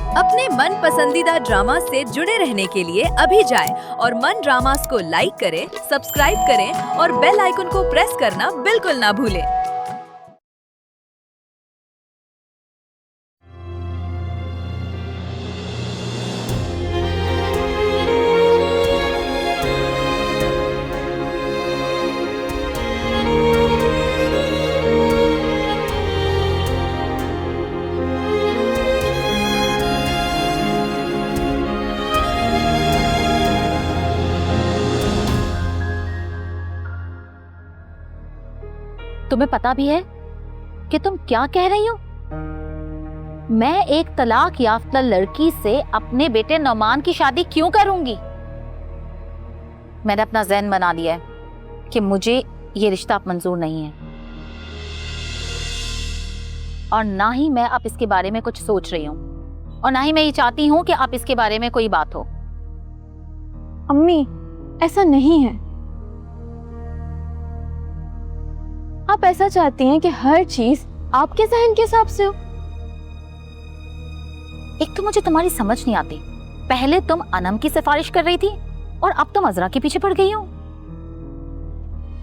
अपने मन पसंदीदा ड्रामा से जुड़े रहने के लिए अभी जाएं और मन ड्रामास को लाइक करें, सब्सक्राइब करें और बेल आइकन को प्रेस करना बिल्कुल ना भूलें। तुम्हें पता भी है कि तुम क्या कह रही हो? मैं एक तलाक याफ्ता लड़की से अपने बेटे नौमान की शादी क्यों करूंगी? मैंने अपना ज़हन बना लिया है कि मुझे ये रिश्ता अब मंजूर नहीं है और ना ही मैं अब इसके बारे में कुछ सोच रही हूँ और ना ही मैं ये चाहती हूँ कि अब इसके बारे में कोई बात हो। अम्मी, ऐसा नहीं है। आप ऐसा चाहती हैं कि हर चीज आपके ज़हन के हिसाब से हो। एक तो मुझे तुम्हारी समझ नहीं आती, पहले तुम अनम की सिफारिश कर रही थी और अब तुम अजरा के पीछे पड़ गई हो।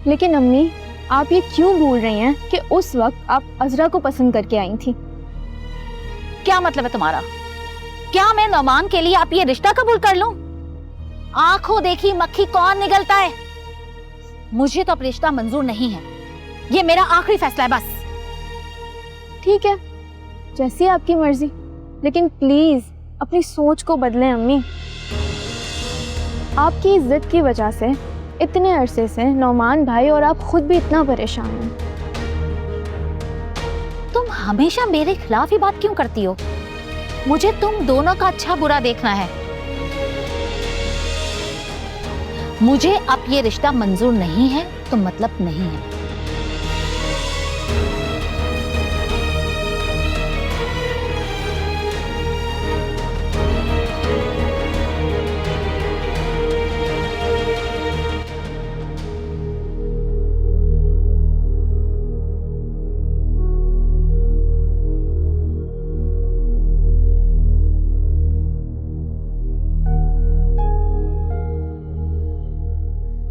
लेकिन अम्मी, आप ये क्यों भूल रही हैं कि उस वक्त आप अजरा को पसंद करके आई थी? क्या मतलब है तुम्हारा? क्या मैं नौमान के लिए आप ये रिश्ता कबूल कर लूं? आंखों देखी मक्खी कौन निगलता है? मुझे तो अब रिश्ता मंजूर नहीं है, ये मेरा आखिरी फैसला है बस। ठीक है, जैसी आपकी मर्जी, लेकिन प्लीज अपनी सोच को बदलें अम्मी। आपकी इज्जत की वजह से इतने अरसे से नौमान भाई और आप खुद भी इतना परेशान हैं। तुम हमेशा मेरे खिलाफ ही बात क्यों करती हो? मुझे तुम दोनों का अच्छा बुरा देखना है। मुझे अब ये रिश्ता मंजूर नहीं है तो मतलब नहीं है।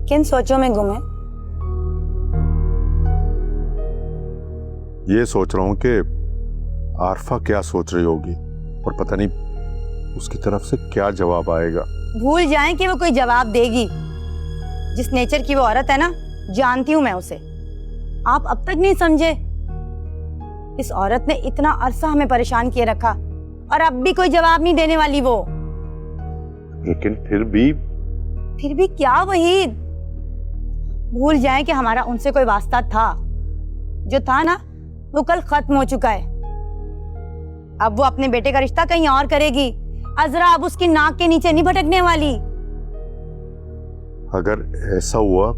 किन सोचों में गुम है? ये सोच रहा हूं कि आरफा क्या सोच रही होगी और पता नहीं उसकी तरफ से क्या जवाब आएगा। भूल जाएं कि वो कोई जवाब देगी। जिस नेचर की वो औरत है ना, जानती हूं मैं उसे। आप अब तक नहीं समझे? इस औरत ने इतना अरसा हमें परेशान किए रखा और अब भी कोई जवाब नहीं देने वाली वो। लेकिन फिर भी क्या वहीद? भूल जाएं कि हमारा उनसे कोई वास्ता था। जो था ना, वो कल खत्म हो चुका है। अब वो अपने बेटे का रिश्ता कहीं और करेगी। अजरा अब उसकी नाक के नीचे नहीं भटकने वाली। अगर ऐसा हुआ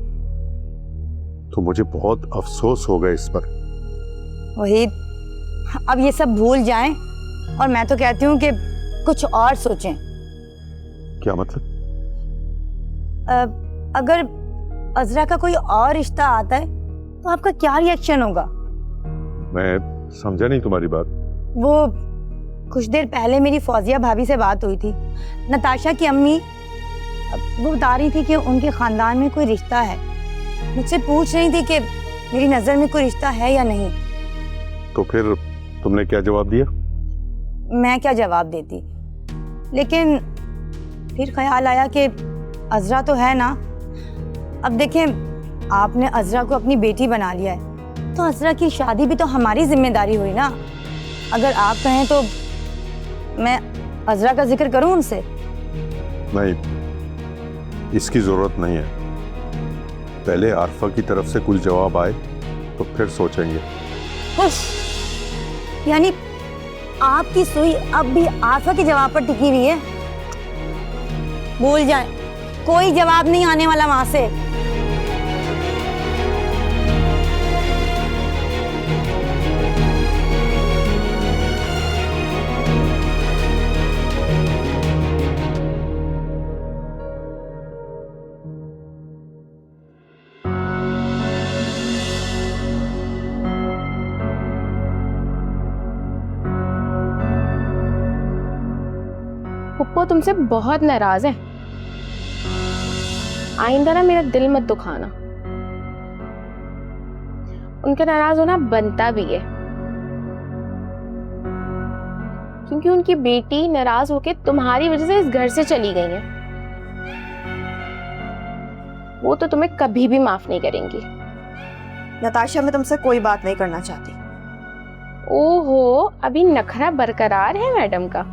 तो मुझे बहुत अफसोस होगा इस पर। वहीद, अब ये सब भूल जाएं और मैं तो कहती हूँ कि कुछ और सोचें। क्या मतलब? अगर अजरा का कोई और रिश्ता आता है तो आपका क्या रिएक्शन होगा? मैं समझा नहीं तुम्हारी बात। वो कुछ देर पहले मेरी फौजिया भाभी से बात हुई थी, नताशा की अम्मी। वो बता रही थी कि उनके खानदान में कोई रिश्ता है। मुझसे पूछ रही थी कि मेरी नजर में कोई रिश्ता है या नहीं। तो फिर तुमने क्या जवाब दिया? मैं क्या जवाब देती, लेकिन फिर ख्याल आया कि अजरा तो है ना। अब देखें, आपने अजरा को अपनी बेटी बना लिया है तो अजरा की शादी भी तो हमारी जिम्मेदारी हुई ना। अगर आप कहें तो मैं अजरा का जिक्र करूं उनसे? नहीं, इसकी जरूरत नहीं है। पहले आरफा की तरफ से कुछ जवाब आए तो फिर सोचेंगे। यानी आपकी सुई अब भी आरफा के जवाब पर टिकी हुई है? भूल जाएं, कोई जवाब नहीं आने वाला वहां से। पुप्पो तुमसे बहुत नाराज है। आइंदा ना मेरा दिल मत दुखाना। उनका नाराज होना बनता भी है, क्योंकि उनकी बेटी नाराज होकर तुम्हारी वजह से इस घर से चली गई है। वो तो तुम्हें कभी भी माफ नहीं करेंगी। नताशा, मैं तुमसे कोई बात नहीं करना चाहती। ओहो, अभी नखरा बरकरार है मैडम का।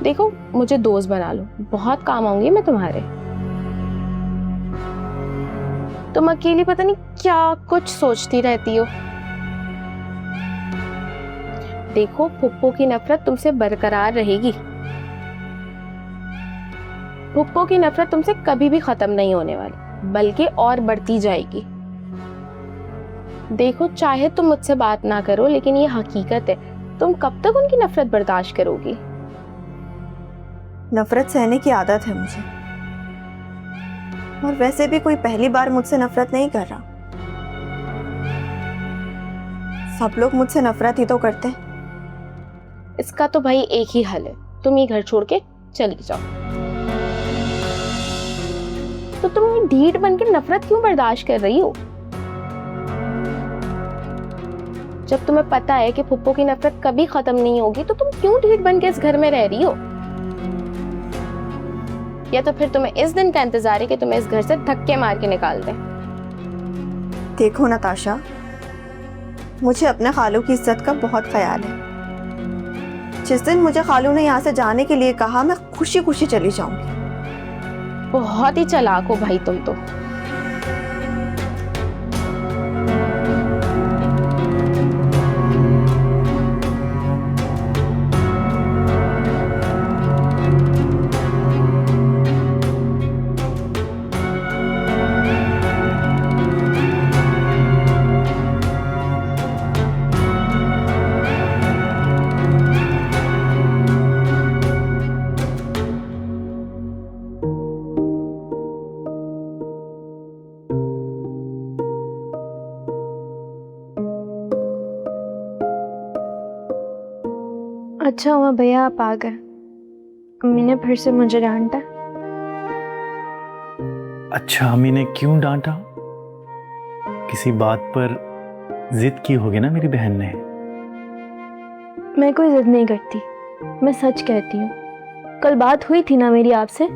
देखो, मुझे दोस्त बना लो, बहुत काम आऊंगी मैं तुम्हारे। तुम अकेली पता नहीं क्या कुछ सोचती रहती हो। देखो, पुप्पो की नफरत तुमसे बरकरार रहेगी। पुप्पो की नफरत तुमसे कभी भी खत्म नहीं होने वाली, बल्कि और बढ़ती जाएगी। देखो, चाहे तुम मुझसे बात ना करो, लेकिन ये हकीकत है, तुम कब तक उनकी नफरत बर्दाश्त करोगी? नफरत सहने की आदत है मुझे, और वैसे भी कोई पहली बार मुझसे नफरत नहीं कर रहा। सब लोग मुझसे नफरत ही तो करते हैं। इसका तो भाई एक ही हल है, तुम ये घर छोड़ के चली जाओ। तो तुम ढीठ बनकर नफरत क्यों बर्दाश्त कर रही हो? जब तुम्हें पता है कि पुप्पो की नफरत कभी खत्म नहीं होगी, तो तुम क्यों ढीठ बनकर इस घर में रह रही हो? या तो फिर तुम्हें इस दिन का इंतजार है कि तुम्हें इस घर से धक्के मार के निकाल दें। देखो नताशा, मुझे अपने खालू की इज्जत का बहुत ख्याल है। जिस दिन मुझे खालू ने यहाँ से जाने के लिए कहा, मैं खुशी खुशी चली जाऊंगी। बहुत ही चालाक हो भाई तुम तो। अच्छा हुआ भैया आप आ गए। अम्मी ने फिर से मुझे डांटा। अच्छा, अम्मी ने क्यों डांटा? किसी बात पर जिद की होगी ना मेरी बहन ने। मैं कोई जिद नहीं करती, मैं सच कहती हूँ। कल बात हुई थी ना मेरी आपसे,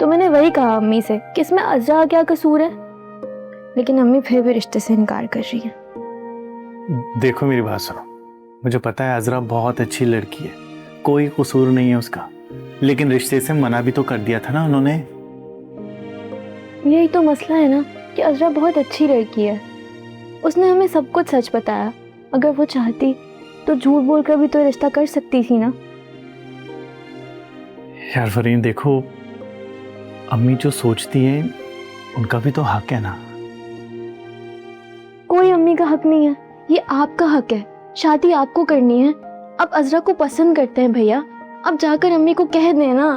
तो मैंने वही कहा अम्मी से कि इसमें अज़रा क्या कसूर है, लेकिन अम्मी फिर भी रिश्ते से इनकार कर रही है। देखो मेरी बात सुनो, मुझे पता है अज़रा बहुत अच्छी लड़की है, कोई कसूर नहीं है उसका, लेकिन रिश्ते से मना भी तो कर दिया था ना उन्होंने। यही तो मसला है ना कि अज़रा बहुत अच्छी लड़की है। उसने हमें सब कुछ सच बताया। अगर वो चाहती तो झूठ बोलकर भी तो रिश्ता कर सकती थी ना। यार फरीन, देखो अम्मी जो सोचती हैं उनका भी तो हक है ना। कोई अम्मी का हक नहीं है, ये आपका हक है। शादी आपको करनी है। अब अज़रा को पसंद करते हैं भैया, अब जाकर अम्मी को कह देना।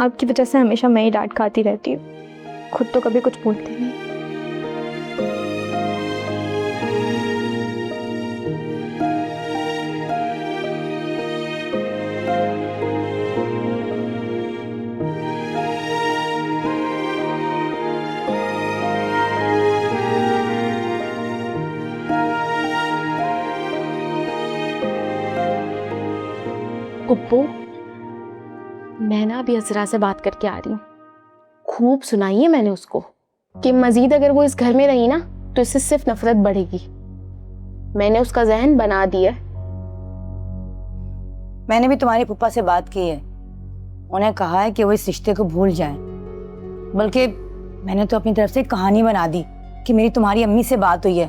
आपकी वजह से हमेशा मैं ही डांट खाती रहती हूँ, खुद तो कभी कुछ बोलते नहीं। पुप्पो, मैं ना अभी अज़रा से बात करके आ रही हूँ। खूब सुनाई है मैंने उसको कि मजीद अगर वो इस घर में रही ना तो इससे सिर्फ नफरत बढ़ेगी। मैंने उसका जहन बना दिया। मैंने भी तुम्हारी पुप्पा से बात की है, उन्हें कहा है कि वो इस रिश्ते को भूल जाएं। बल्कि मैंने तो अपनी तरफ से कहानी बना दी कि मेरी तुम्हारी अम्मी से बात हुई है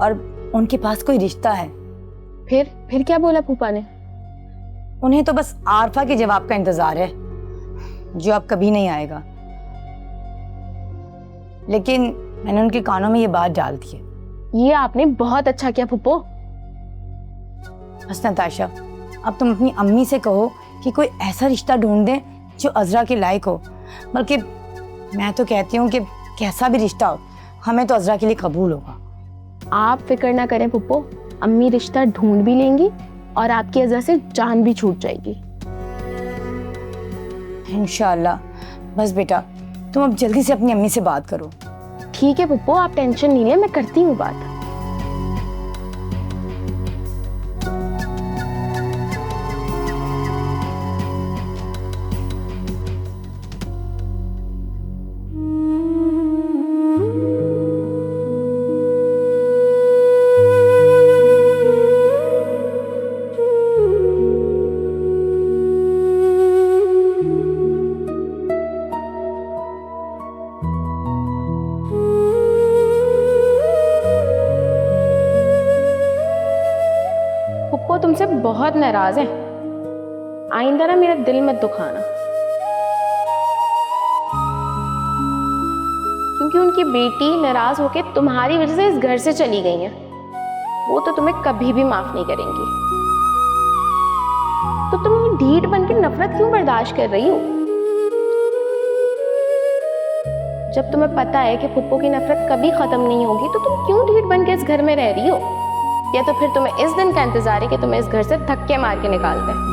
और उनके पास कोई रिश्ता है। फिर क्या बोला पुप्पा ने? उन्हें तो बस आरफा के जवाब का इंतजार है, जो अब कभी नहीं आएगा। लेकिन मैंने उनके कानों में ये बात डाल दी है। ये आपने बहुत अच्छा किया पुप्पो। बस नताशा, अब तुम अपनी अम्मी से कहो कि कोई ऐसा रिश्ता ढूंढ दें जो अज़रा के लायक हो। बल्कि मैं तो कहती हूँ कि कैसा भी रिश्ता हो, हमें तो अज़रा के लिए कबूल होगा। आप फिक्र ना करें पुप्पो, अम्मी रिश्ता ढूंढ भी लेंगी और आपकी वजह से जान भी छूट जाएगी। इंशाल्लाह। बस बेटा तुम अब जल्दी से अपनी अम्मी से बात करो। ठीक है पप्पू, आप टेंशन नहीं ले, मैं करती हूँ बात। पप्पू तुमसे बहुत नाराज है, आइंदा ना मेरा दिल मत दुखाना, क्योंकि उनकी बेटी नाराज होके तुम्हारी वजह से इस घर से चली गई है। वो तो तुम्हें कभी भी माफ नहीं करेंगी। तो तुम ये ढीठ बन के नफरत क्यों बर्दाश्त कर रही हो? जब तुम्हें पता है कि पप्पू की नफरत कभी खत्म नहीं होगी, तो तुम क्यों ढीठ बन के इस घर में रह रही हो? या तो फिर तुम्हें इस दिन का इंतजार है कि तुम्हें इस घर से धक्के मार के निकाल दें।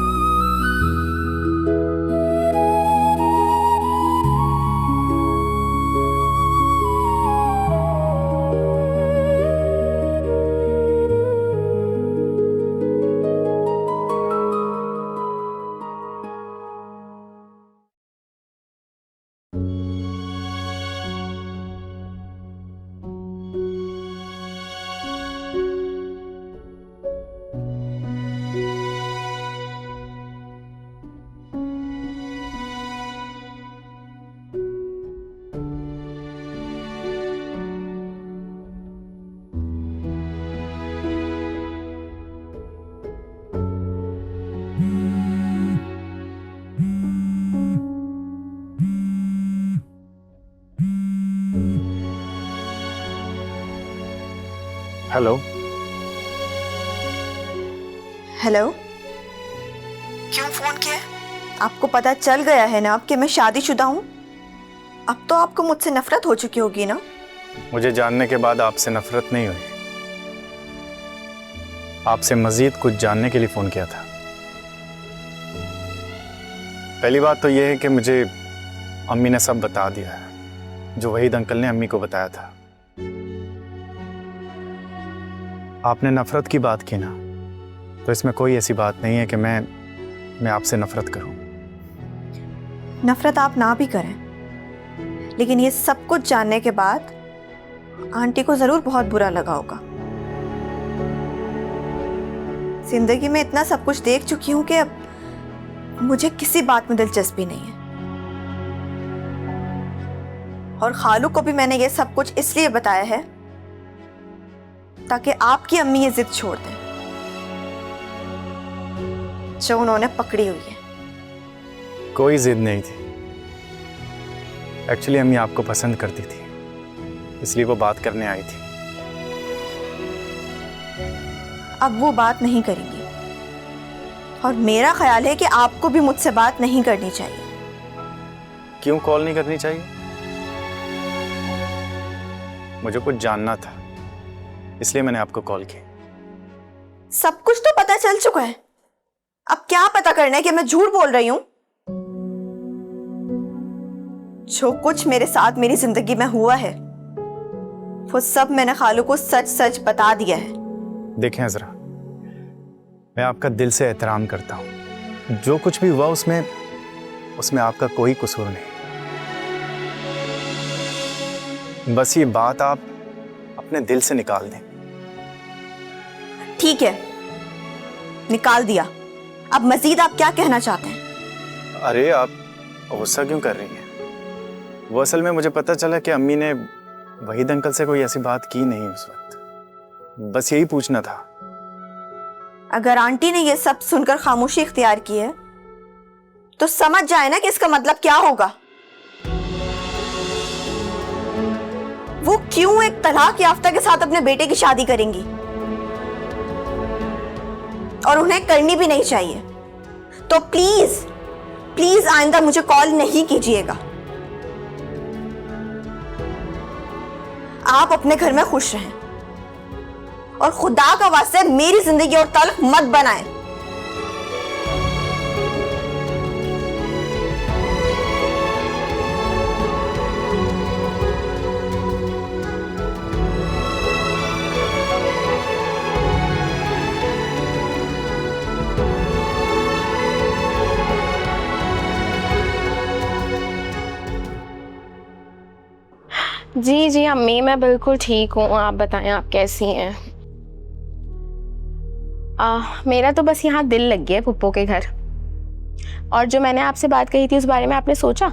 हेलो। हेलो, क्यों फोन किया? आपको पता चल गया है ना अब कि मैं शादीशुदा हूँ? अब तो आपको मुझसे नफरत हो चुकी होगी ना? मुझे जानने के बाद आपसे नफरत नहीं हुई, आपसे मजीद कुछ जानने के लिए फोन किया था। पहली बात तो यह है कि मुझे अम्मी ने सब बता दिया है जो वहीद अंकल ने अम्मी को बताया था। आपने नफरत की बात की ना, तो इसमें कोई ऐसी बात नहीं है कि मैं आपसे नफरत करूं। नफरत आप ना भी करें, लेकिन ये सब कुछ जानने के बाद आंटी को जरूर बहुत बुरा लगा होगा। जिंदगी में इतना सब कुछ देख चुकी हूं कि अब मुझे किसी बात में दिलचस्पी नहीं है। और खालू को भी मैंने ये सब कुछ इसलिए बताया है ताकि आपकी अम्मी ये जिद छोड़ दें जो उन्होंने पकड़ी हुई है। कोई जिद नहीं थी। एक्चुअली अम्मी आपको पसंद करती थी, इसलिए वो बात करने आई थी। अब वो बात नहीं करेंगी और मेरा ख्याल है कि आपको भी मुझसे बात नहीं करनी चाहिए। क्यों कॉल नहीं करनी चाहिए? मुझे कुछ जानना था, इसलिए मैंने आपको कॉल की। सब कुछ तो पता चल चुका है, अब क्या पता करना है कि मैं झूठ बोल रही हूं? जो कुछ मेरे साथ मेरी जिंदगी में हुआ है वो सब मैंने खालू को सच सच बता दिया है। देखें अज़रा, मैं आपका दिल से एहतराम करता हूं। जो कुछ भी हुआ उसमें आपका कोई कसूर नहीं। बस ये बात आप अपने दिल से निकाल दें। ठीक है, निकाल दिया। अब मजीद आप क्या कहना चाहते हैं? अरे आप गुस्सा क्यों कर रही हैं? वो असल में मुझे पता चला कि अम्मी ने वहीद अंकल से कोई ऐसी बात की नहीं उस वक्त। बस यही पूछना था। अगर आंटी ने ये सब सुनकर खामोशी इख्तियार की है तो समझ जाए ना कि इसका मतलब क्या होगा। वो क्यों एक तलाक याफ्ता के साथ अपने बेटे की शादी करेंगी? और उन्हें करनी भी नहीं चाहिए। तो प्लीज प्लीज आइंदा मुझे कॉल नहीं कीजिएगा। आप अपने घर में खुश रहें और खुदा का वास्ते मेरी जिंदगी और ताल्लुक मत बनाए। जी जी अम्मी, मैं बिल्कुल ठीक हूँ। आप बताएं, आप कैसी हैं? मेरा तो बस यहाँ दिल लग गया है पुप्पो के घर। और जो मैंने आपसे बात कही थी उस बारे में आपने सोचा?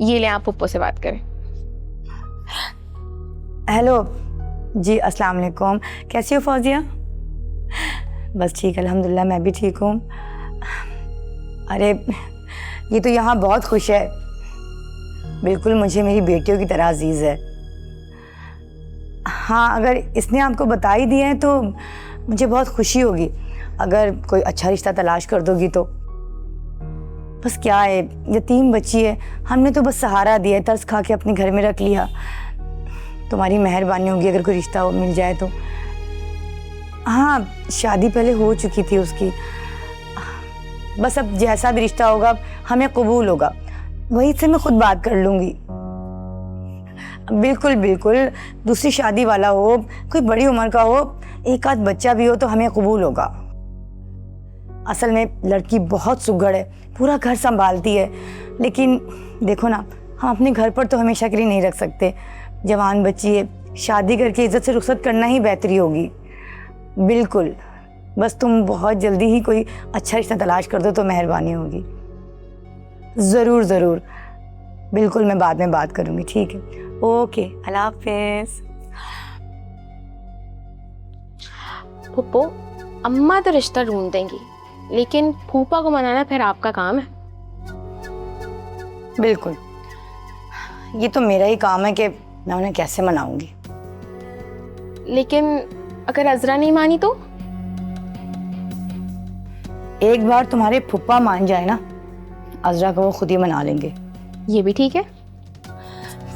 ये ले, आप पुप्पो से बात करें। हेलो जी, अस्सलाम वालेकुम। कैसी हो फौजिया? बस ठीक, अल्हम्दुलिल्लाह मैं भी ठीक हूँ। अरे ये तो यहाँ बहुत खुश है, बिल्कुल मुझे मेरी बेटियों की तरह अजीज़ है। हाँ, अगर इसने आपको बता ही दिया है तो मुझे बहुत खुशी होगी। अगर कोई अच्छा रिश्ता तलाश कर दोगी तो। बस क्या है, यतीम बच्ची है, हमने तो बस सहारा दिया है, तरस खा के अपने घर में रख लिया। तुम्हारी मेहरबानी होगी अगर कोई रिश्ता मिल जाए तो। हाँ, शादी पहले हो चुकी थी उसकी। बस अब जैसा भी रिश्ता होगा हमें कबूल होगा, वही से मैं खुद बात कर लूँगी। बिल्कुल बिल्कुल, दूसरी शादी वाला हो, कोई बड़ी उम्र का हो, एक आध बच्चा भी हो तो हमें कबूल होगा। असल में लड़की बहुत सुघड़ है, पूरा घर संभालती है, लेकिन देखो ना, हम अपने घर पर तो हमेशा के लिए नहीं रख सकते। जवान बच्ची है, शादी करके इज्जत से रुखसत करना ही बेहतरी होगी। बिल्कुल, बस तुम बहुत जल्दी ही कोई अच्छा रिश्ता तलाश कर दो तो मेहरबानी होगी। ज़रूर ज़रूर, बिल्कुल मैं बाद में बात करूँगी। ठीक है, ओके, अल्लाह हाफिज़। पुप्पो, अम्मा तो रिश्ता ढूंढ देंगी, लेकिन फूफा को मनाना फिर आपका काम है। बिल्कुल, ये तो मेरा ही काम है कि मैं उन्हें कैसे मनाऊंगी। लेकिन अगर अजरा नहीं मानी तो? एक बार तुम्हारे फुप्पा मान जाए ना, अजरा को वो खुद ही मना लेंगे। ये भी ठीक है।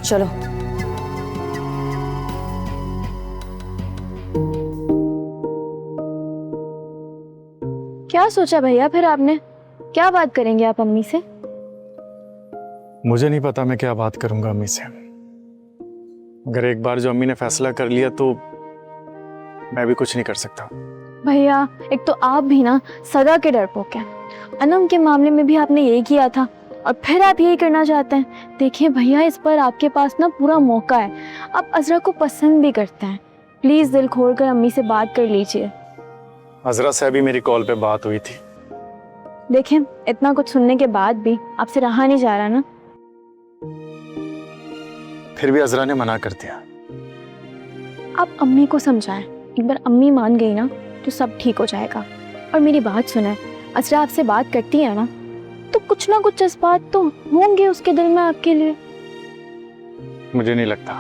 चलो। क्या सोचा भैया फिर आपने? क्या बात करेंगे आप अम्मी से? मुझे नहीं पता मैं क्या बात करूंगा अम्मी से। अगर एक बार जो अम्मी ने फैसला कर लिया तो मैं भी कुछ नहीं कर सकता। भैया, एक तो आप भी ना सदा के डरपोक हैं। अनम के मामले में भी आपने यही किया था और फिर आप यही करना चाहते हैं। देखिए भैया, इस पर आपके पास ना पूरा मौका है। आप अजरा को पसंद भी करते हैं, प्लीज दिल खोल कर अम्मी से बात कर लीजिए। अजरा से अभी मेरी कॉल पे बात हुई थी। देखें, इतना कुछ सुनने के बाद भी आपसे रहा नहीं जा रहा ना। फिर भी अजरा ने मना कर दिया। आप अम्मी को समझाएं, एक बार अम्मी मान गई ना तो सब ठीक हो जाएगा। और मेरी बात सुने, अजरा आपसे बात करती है ना तो कुछ ना कुछ जज्बात तो होंगे उसके दिल में आपके लिए। मुझे नहीं लगता।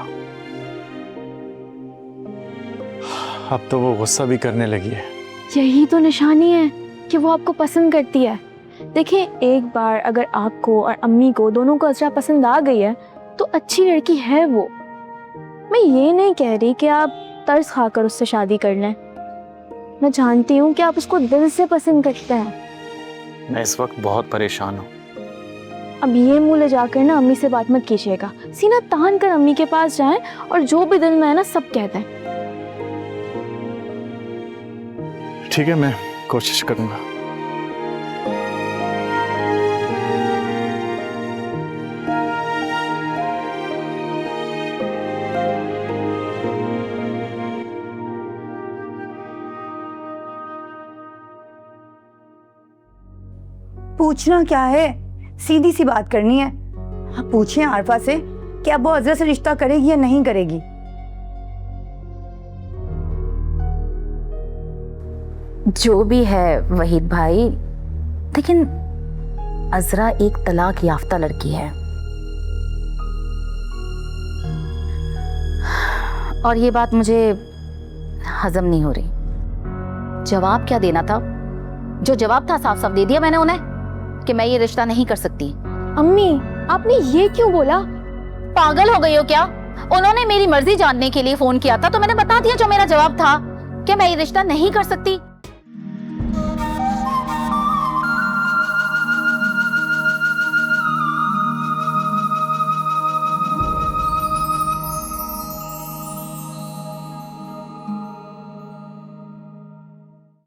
अब तो वो गुस्सा भी करने लगी है। यही तो निशानी है कि वो आपको पसंद करती है। देखिए, एक बार अगर आपको और अम्मी को दोनों को अजरा पसंद आ गई है तो अच्छी लड़की है वो। मैं ये नहीं कह रही कि आप तरस खाकर उससे शादी कर लें। मैं जानती हूँ कि आप उसको दिल से पसंद करते हैं। मैं इस वक्त बहुत परेशान हूँ। अब ये मुँह ले जाकर ना अम्मी से बात मत कीजिएगा। सीना तान कर अम्मी के पास जाएं और जो भी दिल में है ना सब कह दें। ठीक है, मैं कोशिश करूंगा। पूछना क्या है, सीधी सी बात करनी है। आप पूछिए आरफा से कि अब वो अजरा से रिश्ता करेगी या नहीं करेगी। जो भी है वहीद भाई, लेकिन अजरा एक तलाक याफ्ता लड़की है और ये बात मुझे हजम नहीं हो रही। जवाब क्या देना था? जो जवाब था साफ साफ दे दिया मैंने उन्हें कि मैं ये रिश्ता नहीं कर सकती। अम्मी, आपने ये क्यों बोला? पागल हो गई हो क्या? उन्होंने मेरी मर्जी जानने के लिए फोन किया था तो मैंने बता दिया जो मेरा जवाब था। क्या मैं ये रिश्ता नहीं कर सकती?